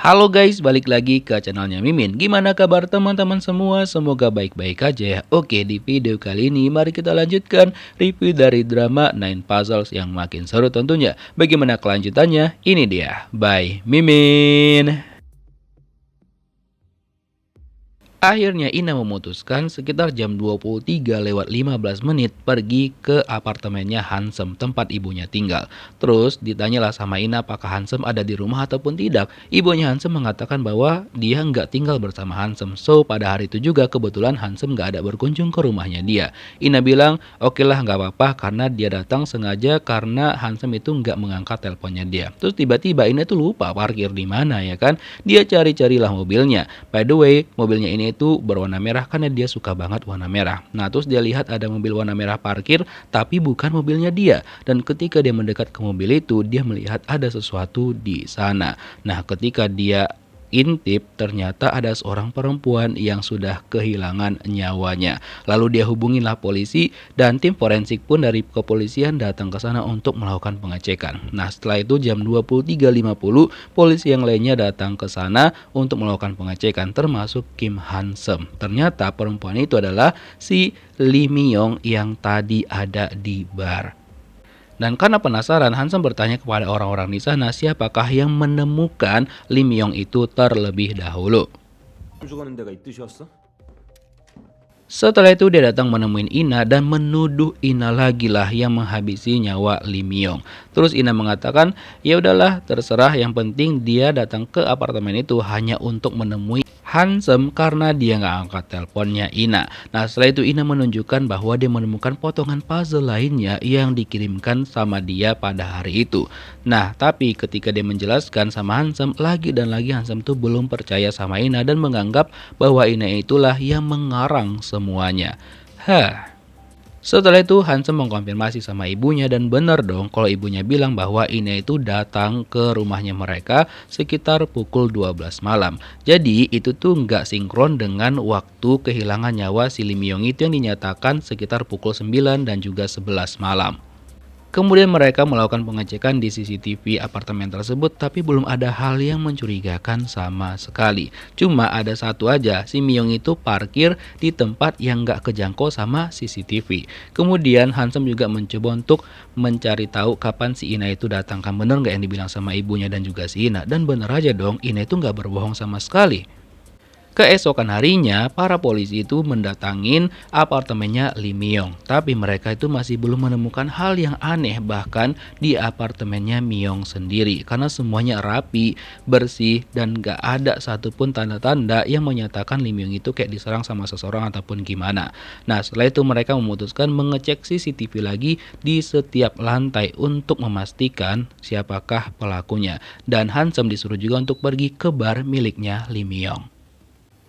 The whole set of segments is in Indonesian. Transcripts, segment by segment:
Halo guys, balik lagi ke channelnya Mimin. Gimana kabar teman-teman semua? Semoga baik-baik aja ya. Oke, di video kali ini mari kita lanjutkan review dari drama Nine Puzzles yang makin seru tentunya. Bagaimana kelanjutannya? Ini dia, by Mimin. Akhirnya Ina memutuskan sekitar jam 23:15 pergi ke apartemennya Hansem tempat ibunya tinggal. Terus ditanyalah sama Ina apakah Hansem ada di rumah ataupun tidak. Ibunya Hansem mengatakan bahwa dia nggak tinggal bersama Hansem. So pada hari itu juga kebetulan Hansem nggak ada berkunjung ke rumahnya dia. Ina bilang oke lah nggak apa-apa karena dia datang sengaja karena Hansem itu nggak mengangkat teleponnya dia. Terus tiba-tiba Ina tuh lupa parkir di mana ya kan. Dia cari-carilah mobilnya. By the way, mobilnya ini itu berwarna merah karena dia suka banget warna merah. Nah, terus dia lihat ada mobil warna merah parkir, tapi bukan mobilnya dia. Dan ketika dia mendekat ke mobil itu, dia melihat ada sesuatu di sana. Nah, ketika dia intip, ternyata ada seorang perempuan yang sudah kehilangan nyawanya. Lalu dia hubungilah polisi dan tim forensik pun dari kepolisian datang ke sana untuk melakukan pengecekan. Nah, setelah itu jam 23:50 polisi yang lainnya datang ke sana untuk melakukan pengecekan termasuk Kim Hansem. Ternyata perempuan itu adalah si Lee Myung yang tadi ada di bar. Dan karena penasaran, Hansen bertanya kepada orang-orang di sana siapakah yang menemukan Lim Yong itu terlebih dahulu. 죽었는 데가 있듯이었어? Setelah itu dia datang menemuin Ina dan menuduh Ina lagi lah yang menghabisi nyawa Lim Yong. Terus Ina mengatakan, ya udahlah terserah, yang penting dia datang ke apartemen itu hanya untuk menemui Hansem karena dia nggak angkat teleponnya Ina. Nah setelah itu Ina menunjukkan bahwa dia menemukan potongan puzzle lainnya yang dikirimkan sama dia pada hari itu. Nah tapi ketika dia menjelaskan sama Hansem, lagi dan lagi Hansem tuh belum percaya sama Ina dan menganggap bahwa Ina itulah yang mengarang semuanya. Setelah itu Hansem mengkonfirmasi sama ibunya dan benar dong kalau ibunya bilang bahwa Ina itu datang ke rumahnya mereka sekitar pukul 12 malam. Jadi itu tuh nggak sinkron dengan waktu kehilangan nyawa si Lim Yong itu yang dinyatakan sekitar pukul 9 dan juga 11 malam. Kemudian mereka melakukan pengecekan di CCTV apartemen tersebut tapi belum ada hal yang mencurigakan sama sekali. Cuma ada satu aja, si Myung itu parkir di tempat yang nggak kejangkau sama CCTV. Kemudian Hansem juga mencoba untuk mencari tahu kapan si Ina itu datang. Kan bener nggak yang dibilang sama ibunya dan juga si Ina? Dan bener aja dong, Ina itu nggak berbohong sama sekali. Keesokan harinya, para polisi itu mendatangin apartemennya Lee Myung. Tapi mereka itu masih belum menemukan hal yang aneh bahkan di apartemennya Myung sendiri. Karena semuanya rapi, bersih, dan gak ada satupun tanda-tanda yang menyatakan Lee Myung itu kayak diserang sama seseorang ataupun gimana. Nah setelah itu mereka memutuskan mengecek CCTV lagi di setiap lantai untuk memastikan siapakah pelakunya. Dan Hansem disuruh juga untuk pergi ke bar miliknya Lee Myung.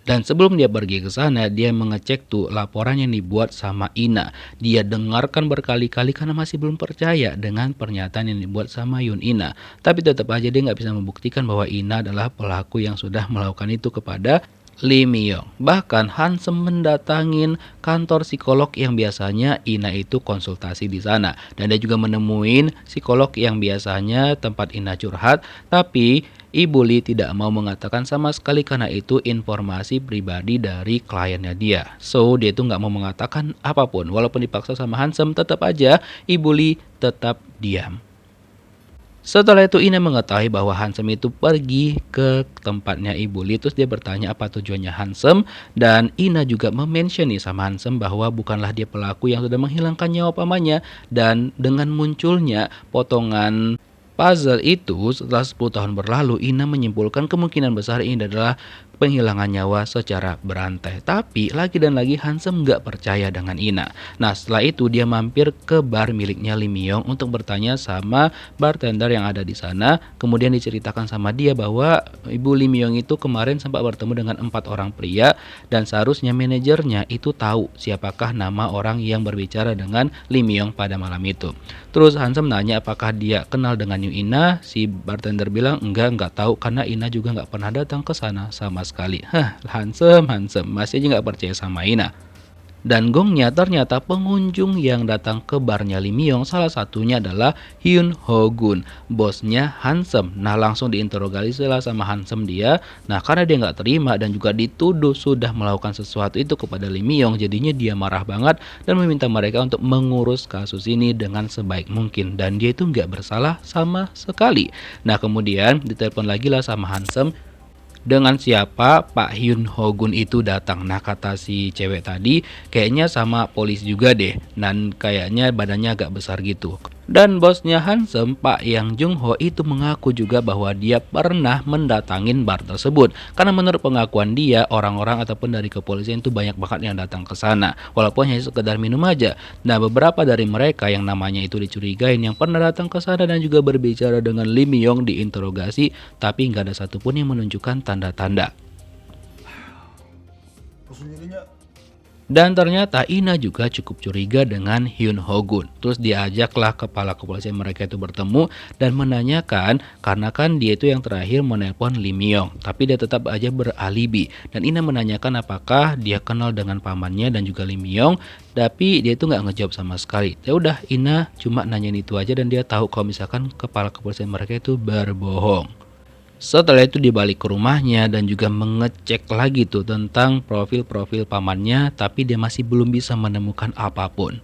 Dan sebelum dia pergi ke sana, dia mengecek tuh laporan yang dibuat sama Ina. Dia dengarkan berkali-kali karena masih belum percaya dengan pernyataan yang dibuat sama Yun Ina. Tapi tetap aja dia nggak bisa membuktikan bahwa Ina adalah pelaku yang sudah melakukan itu kepada Lee Myung. Bahkan Hansem mendatangin kantor psikolog yang biasanya Ina itu konsultasi di sana. Dan dia juga menemuin psikolog yang biasanya tempat Ina curhat, tapi Ibu Lee tidak mau mengatakan sama sekali karena itu informasi pribadi dari kliennya dia. So dia itu nggak mau mengatakan apapun. Walaupun dipaksa sama Hansem, tetap aja Ibu Lee tetap diam. Setelah itu Ina mengetahui bahwa Hansem itu pergi ke tempatnya Ibu Lee. Terus dia bertanya apa tujuannya Hansem. Dan Ina juga memention nih sama Hansem bahwa bukanlah dia pelaku yang sudah menghilangkan nyawa pamannya. Dan dengan munculnya potongan puzzle itu setelah 10 tahun berlalu, Ina menyimpulkan kemungkinan besar ini adalah penghilangan nyawa secara berantai. Tapi lagi dan lagi Hansem nggak percaya dengan Ina. Nah setelah itu dia mampir ke bar miliknya Lee Myung untuk bertanya sama bartender yang ada di sana. Kemudian diceritakan sama dia bahwa ibu Lee Myung itu kemarin sempat bertemu dengan 4 orang pria dan seharusnya manajernya itu tahu siapakah nama orang yang berbicara dengan Lee Myung pada malam itu. Terus Hansem nanya apakah dia kenal dengan Ina. Si bartender bilang enggak tahu karena Ina juga nggak pernah datang ke sana sama sekali. Hansem masih aja nggak percaya sama Ina. Dan gongnya ternyata pengunjung yang datang ke barnya Lee Myung, salah satunya adalah Hyun Ho Gun, bosnya Hansem. Nah langsung diinterogasi lah sama Hansem dia. Nah karena dia nggak terima dan juga dituduh sudah melakukan sesuatu itu kepada Lee Myung, jadinya dia marah banget dan meminta mereka untuk mengurus kasus ini dengan sebaik mungkin. Dan dia itu nggak bersalah sama sekali. Nah kemudian ditelepon lagi lah sama Hansem, dengan siapa Pak Hyun Ho Gun itu datang. Nah kata si cewek tadi kayaknya sama polisi juga deh, dan kayaknya badannya agak besar gitu. Dan bosnya Hansem, Pak Yang Jung Ho itu mengaku juga bahwa dia pernah mendatangin bar tersebut. Karena menurut pengakuan dia, orang-orang ataupun dari kepolisian itu banyak banget yang datang ke sana, walaupun hanya sekedar minum aja. Nah beberapa dari mereka yang namanya itu dicurigain yang pernah datang ke sana dan juga berbicara dengan Lee Myung diinterogasi, tapi nggak ada satupun yang menunjukkan tanda-tanda. 무슨 일이냐? Dan ternyata Ina juga cukup curiga dengan Hyun Ho Gun. Terus diajaklah kepala kepolisian mereka itu bertemu dan menanyakan, karena kan dia itu yang terakhir menelpon Lee Myung, tapi dia tetap aja beralibi. Dan Ina menanyakan apakah dia kenal dengan pamannya dan juga Lee Myung, tapi dia itu nggak ngejawab sama sekali. Ya udah, Ina cuma nanyain itu aja dan dia tahu kalau misalkan kepala kepolisian mereka itu berbohong. Setelah itu dibalik ke rumahnya dan juga mengecek lagi tuh tentang profil-profil pamannya, tapi dia masih belum bisa menemukan apapun.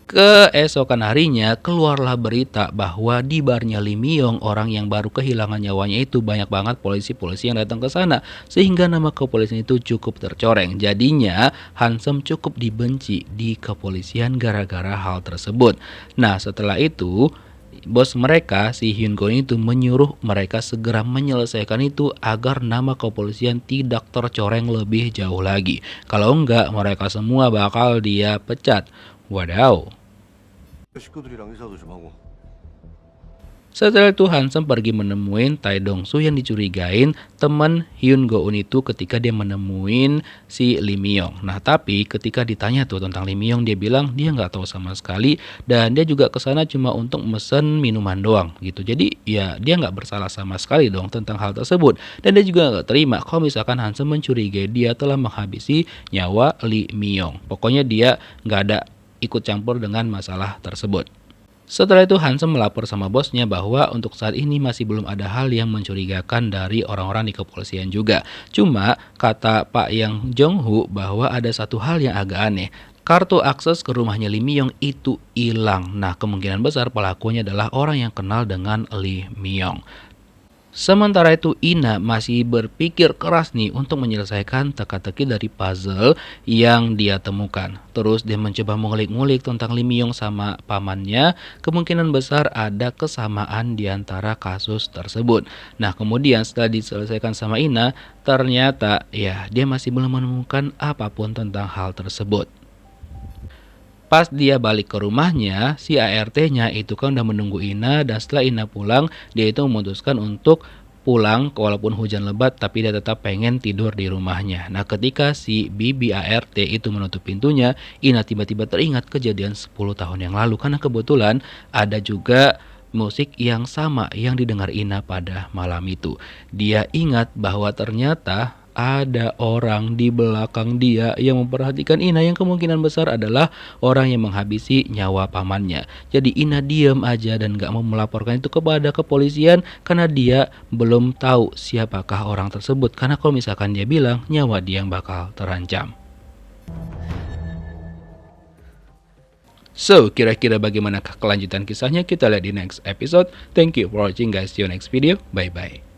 Keesokan harinya keluarlah berita bahwa di barnya Lee Myung, orang yang baru kehilangan nyawanya itu, banyak banget polisi-polisi yang datang ke sana, sehingga nama kepolisian itu cukup tercoreng. Jadinya Hansem cukup dibenci di kepolisian gara-gara hal tersebut. Nah setelah itu bos mereka si Hyun Go itu menyuruh mereka segera menyelesaikan itu agar nama kepolisian tidak tercoreng lebih jauh lagi. Kalau enggak mereka semua bakal dia pecat. Wadaw. 식구들이랑 의사도 좀 하고. Setelah itu Hansem pergi menemuin Tae Dong Soo yang dicurigain teman Hyun Go Un itu ketika dia menemuin si Lee Myung. Nah tapi ketika ditanya tuh tentang Lee Myung, dia bilang dia nggak tahu sama sekali dan dia juga kesana cuma untuk mesen minuman doang gitu. Jadi ya dia nggak bersalah sama sekali dong tentang hal tersebut. Dan dia juga nggak terima kalau misalkan Hansem mencurigai dia telah menghabisi nyawa Lee Myung. Pokoknya dia nggak ada ikut campur dengan masalah tersebut. Setelah itu Hansem melapor sama bosnya bahwa untuk saat ini masih belum ada hal yang mencurigakan dari orang-orang di kepolisian juga. Cuma kata Pak Yang Jong Hu bahwa ada satu hal yang agak aneh. Kartu akses ke rumahnya Lee Myung itu hilang. Nah kemungkinan besar pelakunya adalah orang yang kenal dengan Lee Myung. Sementara itu Ina masih berpikir keras nih untuk menyelesaikan teka-teki dari puzzle yang dia temukan. Terus dia mencoba mengulik-ngulik tentang Lee Myung sama pamannya. Kemungkinan besar ada kesamaan di antara kasus tersebut. Nah kemudian setelah diselesaikan sama Ina, ternyata ya dia masih belum menemukan apapun tentang hal tersebut. Pas dia balik ke rumahnya, si ART-nya itu kan udah menunggu Ina, dan setelah Ina pulang, dia itu memutuskan untuk pulang walaupun hujan lebat, tapi dia tetap pengen tidur di rumahnya. Nah ketika si bibi ART itu menutup pintunya, Ina tiba-tiba teringat kejadian 10 tahun yang lalu, karena kebetulan ada juga musik yang sama yang didengar Ina pada malam itu. Dia ingat bahwa ternyata ada orang di belakang dia yang memperhatikan Ina, yang kemungkinan besar adalah orang yang menghabisi nyawa pamannya. Jadi Ina diam aja dan gak mau melaporkan itu kepada kepolisian karena dia belum tahu siapakah orang tersebut. Karena kalau misalkan dia bilang, nyawa dia yang bakal terancam. So, kira-kira bagaimanakah kelanjutan kisahnya? Kita lihat di next episode. Thank you for watching guys. See you next video. Bye-bye.